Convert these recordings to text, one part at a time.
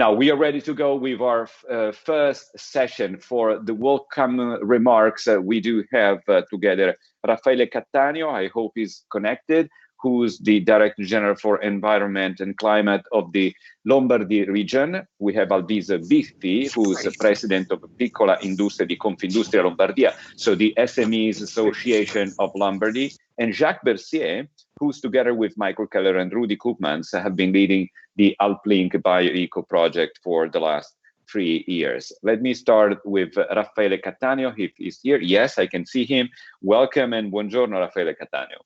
Now we are ready to go with our first session. For the welcome remarks, we do have together Raffaele Cattaneo, I hope he's connected, who's the Director General for Environment and Climate of the Lombardy region. We have Alvise Biffi, who's the President of Piccola Industria di Confindustria Lombardia, so the SMEs Association of Lombardy, and Jacques Bercier, who's together with Michael Keller and Rudy Koopmans have been leading the AlpLinkBioEco project for the last 3 years. Let me start with Raffaele Cattaneo, if he's here. Yes, I can see him. Welcome and buongiorno, Raffaele Cattaneo.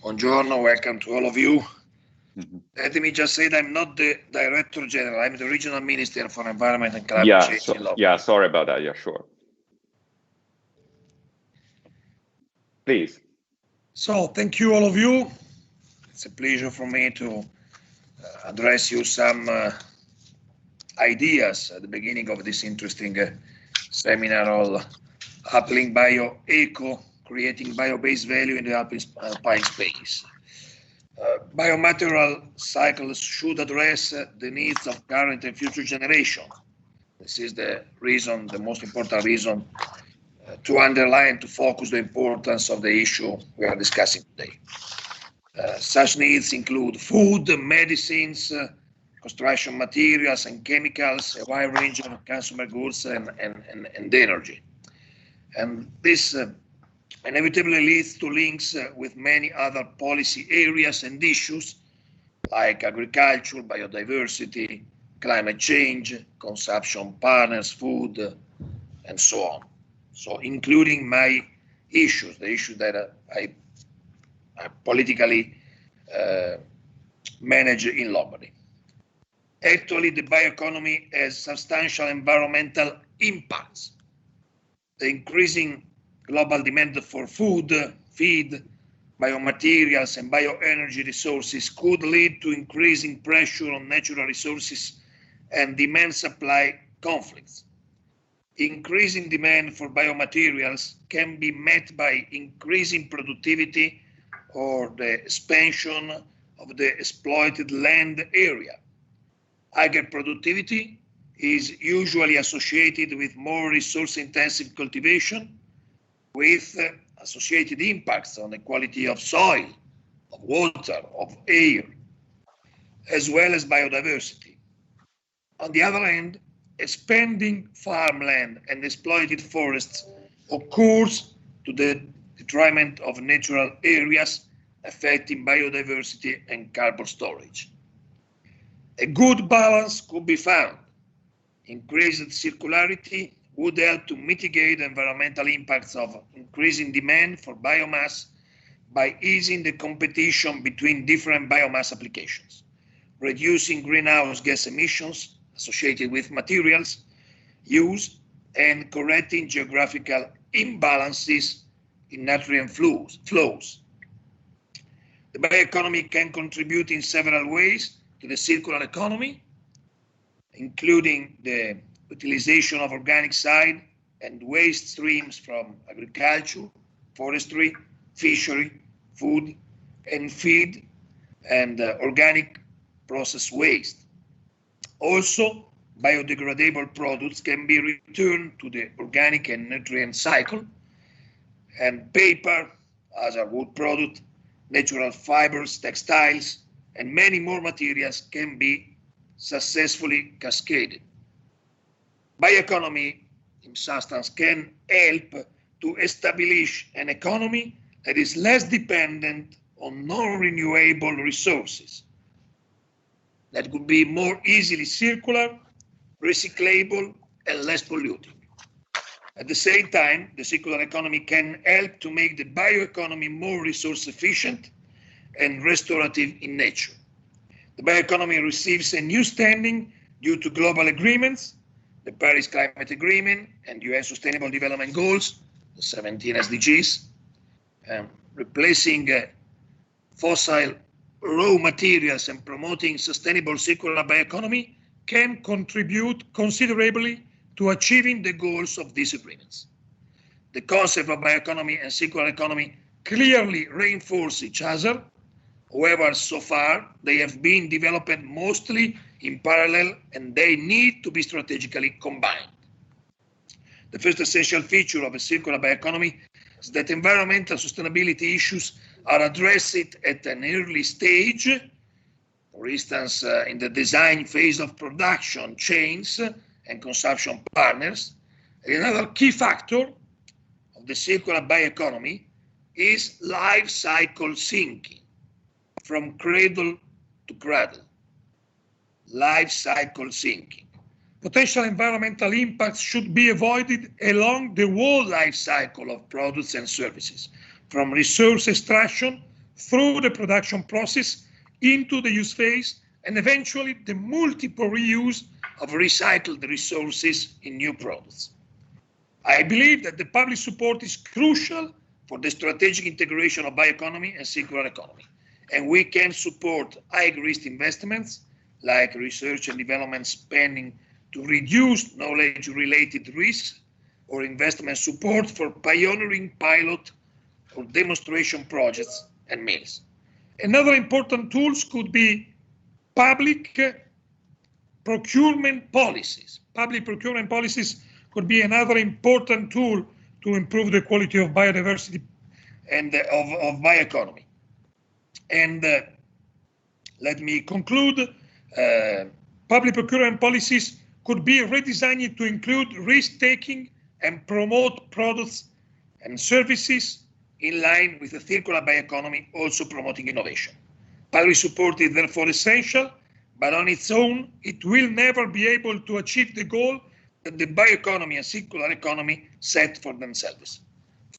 Buongiorno, welcome to all of you. Let me just say that I'm not the Director General, I'm the Regional Minister for Environment and Climate Change in Lombardy. Yeah, sorry about that, yeah, sure. Please. So, thank you all of you. It's a pleasure for me to address you some ideas at the beginning of this interesting seminar on AlpLinkBioEco, creating bio-based value in the alpine space. Biomaterial cycles should address the needs of current and future generations. This is the reason, the most important reason, to underline, to focus the importance of the issue we are discussing today. Such needs include food, medicines, construction materials and chemicals, a wide range of consumer goods and energy. And this inevitably leads to links with many other policy areas and issues like agriculture, biodiversity, climate change, consumption patterns, food, and so on. So including my issues, the issues that I politically manage in Lombardy. Actually, the bioeconomy has substantial environmental impacts. The increasing global demand for food, feed, biomaterials, and bioenergy resources could lead to increasing pressure on natural resources and demand-supply conflicts. Increasing demand for biomaterials can be met by increasing productivity or the expansion of the exploited land area. Higher productivity is usually associated with more resource-intensive cultivation, with associated impacts on the quality of soil, of water, of air, as well as biodiversity. On the other hand, expanding farmland and exploited forests occurs to the detriment of natural areas, affecting biodiversity and carbon storage. A good balance could be found. Increased circularity would help to mitigate the environmental impacts of increasing demand for biomass by easing the competition between different biomass applications, reducing greenhouse gas emissions associated with materials used, and correcting geographical imbalances in nutrient flows. The bioeconomy can contribute in several ways to the circular economy, including the utilization of organic side and waste streams from agriculture, forestry, fishery, food and feed, and organic process waste. Also, biodegradable products can be returned to the organic and nutrient cycle, and paper, as a wood product, natural fibers, textiles, and many more materials can be successfully cascaded. Bioeconomy, in substance, can help to establish an economy that is less dependent on non-renewable resources, that could be more easily circular, recyclable, and less polluting. At the same time, the circular economy can help to make the bioeconomy more resource efficient and restorative in nature. The bioeconomy receives a new standing due to global agreements, the Paris Climate Agreement and UN Sustainable Development Goals, the 17 SDGs, replacing fossil raw materials and promoting sustainable circular bioeconomy can contribute considerably to achieving the goals of these agreements. The concept of bioeconomy and circular economy clearly reinforce each other. However, so far, they have been developed mostly in parallel, and they need to be strategically combined. The first essential feature of a circular bioeconomy is that environmental sustainability issues are addressed at an early stage, for instance, in the design phase of production chains and consumption partners. And another key factor of the circular bioeconomy is life cycle thinking, from cradle to cradle. Life cycle thinking. Potential environmental impacts should be avoided along the whole life cycle of products and services, from resource extraction through the production process into the use phase, and eventually the multiple reuse of recycled resources in new products. I believe that the public support is crucial for the strategic integration of bioeconomy and circular economy, and we can support high-risk investments like research and development spending to reduce knowledge-related risks, or investment support for pioneering pilot or demonstration projects and mills. Another important tools could be public procurement policies. Public procurement policies could be another important tool to improve the quality of biodiversity and of bioeconomy. And let me conclude. Public procurement policies could be redesigned to include risk-taking and promote products and services in line with the circular bioeconomy, also promoting innovation. Public support is therefore essential, but on its own, it will never be able to achieve the goal that the bioeconomy and circular economy set for themselves.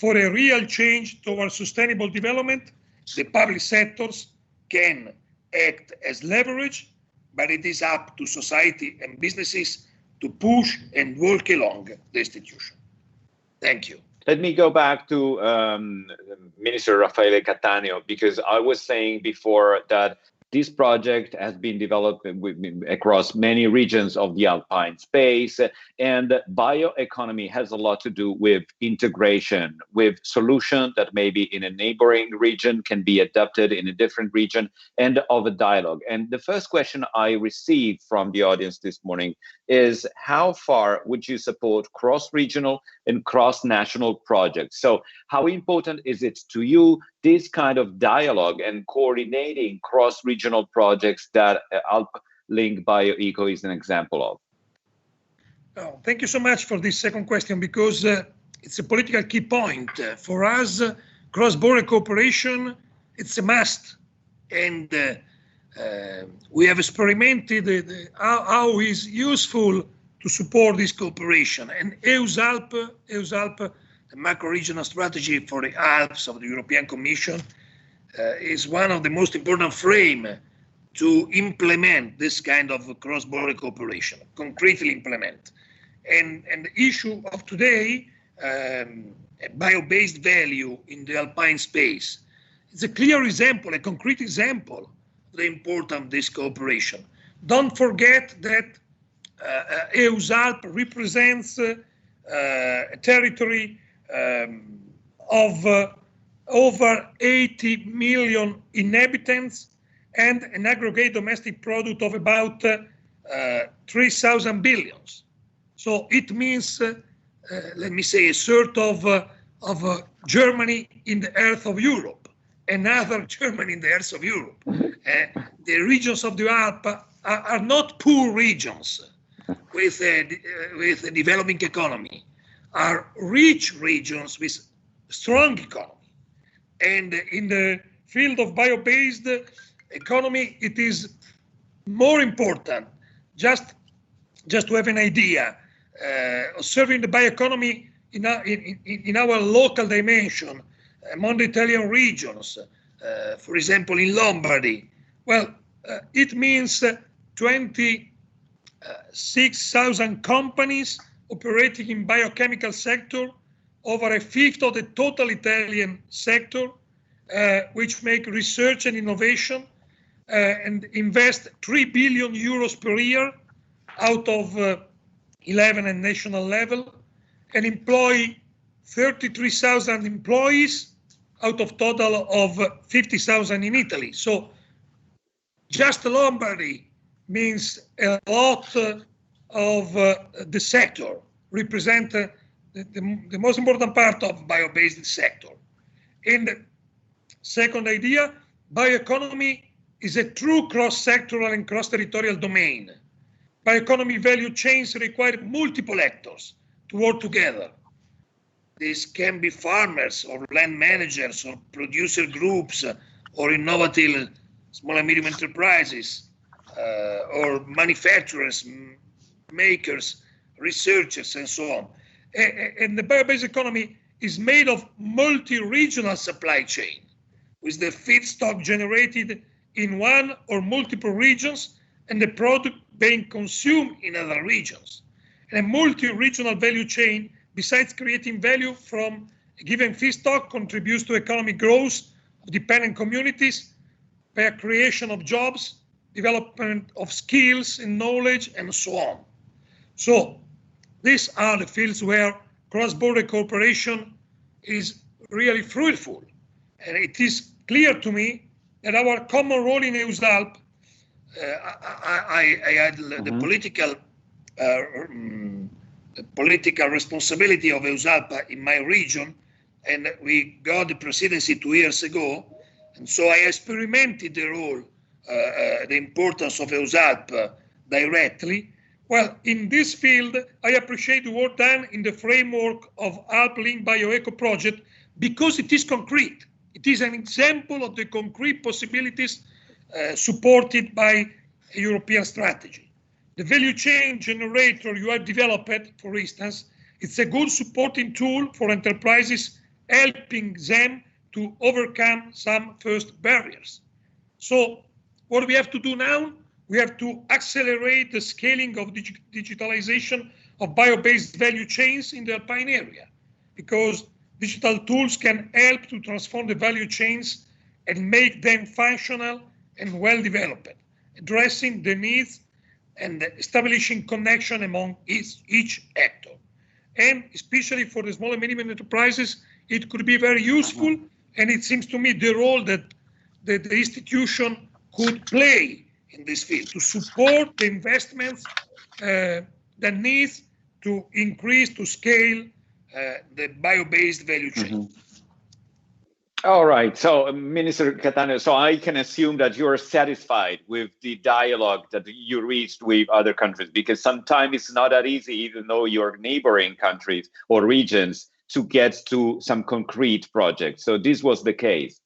For a real change towards sustainable development, the public sectors can act as leverage, but it is up to society and businesses to push and work along the institution. Thank you. Let me go back to Minister Raffaele Cattaneo, because I was saying before that this project has been developed across many regions of the alpine space, and bioeconomy has a lot to do with integration, with solutions that maybe in a neighboring region can be adapted in a different region, and of a dialogue. And the first question I received from the audience this morning is, how far would you support cross-regional and cross-national projects? So how important is it to you, this kind of dialogue and coordinating cross-regional projects that AlpLinkBioEco is an example of? Oh, thank you so much for this second question, because it's a political key point. For us, cross-border cooperation, it's a must. And we have experimented how is useful to support this cooperation. And EUS-Alp, the macro-regional strategy for the Alps of the European Commission, is one of the most important frame to implement this kind of cross-border cooperation, concretely implement. And the issue of today, bio-based value in the alpine space, it's a clear example, a concrete example of the importance of this cooperation. Don't forget that EUS-Alp represents a territory of over 80 million inhabitants and an aggregate domestic product of about 3,000 billions. So it means, let me say, a sort of Germany in the earth of Europe, another Germany in the earth of Europe. The regions of the Alps are not poor regions with a developing economy, are rich regions with strong economy. And in the field of bio-based economy, it is more important, just to have an idea, observing the bioeconomy in our local dimension among the Italian regions, for example, in Lombardy. Well, it means 26,000 companies operating in biochemical sector, over a fifth of the total Italian sector, which make research and innovation and invest 3 billion euros per year out of 11 at national level, and employ 33,000 employees out of total of 50,000 in Italy. So just Lombardy means a lot of the sector, represent the most important part of bio-based sector. And second idea, bioeconomy is a true cross-sectoral and cross-territorial domain. Bioeconomy value chains require multiple actors to work together. These can be farmers or land managers or producer groups or innovative small and medium enterprises or manufacturers, makers, researchers, and so on. And the bio-based economy is made of multi-regional supply chain, with the feedstock generated in one or multiple regions and the product being consumed in other regions. And a multi-regional value chain, besides creating value from a given feedstock, contributes to economic growth of dependent communities by creation of jobs, development of skills and knowledge, and so on. So these are the fields where cross-border cooperation is really fruitful. And it is clear to me that our common role in EUSALP, I had the political responsibility of EUSALP in my region, and we got the presidency 2 years ago. And so I experimented the role, the importance of EUSALP directly. Well, in this field, I appreciate the work done in the framework of AlpLinkBioEco project because it is concrete. It is an example of the concrete possibilities supported by a European strategy. The value chain generator you have developed, for instance, it's a good supporting tool for enterprises, helping them to overcome some first barriers. So what we have to do now, we have to accelerate the scaling of digitalization of bio-based value chains in the Alpine area, because digital tools can help to transform the value chains and make them functional and well-developed, addressing the needs and establishing connection among each actor. And especially for the small and medium enterprises, it could be very useful, and it seems to me the role that the institution could play in this field to support the investments that needs to increase, to scale the bio-based value chain. All right, so Minister Cattaneo, so I can assume that you're satisfied with the dialogue that you reached with other countries, because sometimes it's not that easy, even though you're neighboring countries or regions, to get to some concrete projects. So this was the case.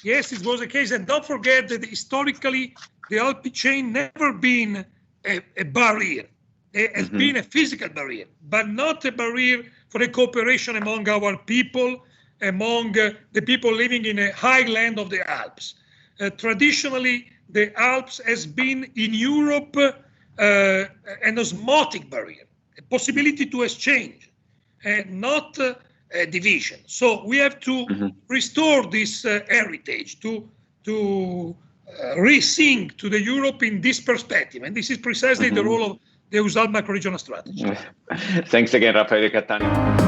Yes, it was the case. And don't forget that historically, the Alp chain never been a barrier. It has been a physical barrier, but not a barrier for the cooperation among our people, among the people living in a highland of the Alps. Traditionally, the Alps has been in Europe an osmotic barrier, a possibility to exchange, and not a division. So we have to restore this heritage, to rethink to the Europe in this perspective. And this is precisely the role of the EUSALP macro-regional strategy. Thanks again, Raffaele Cattaneo.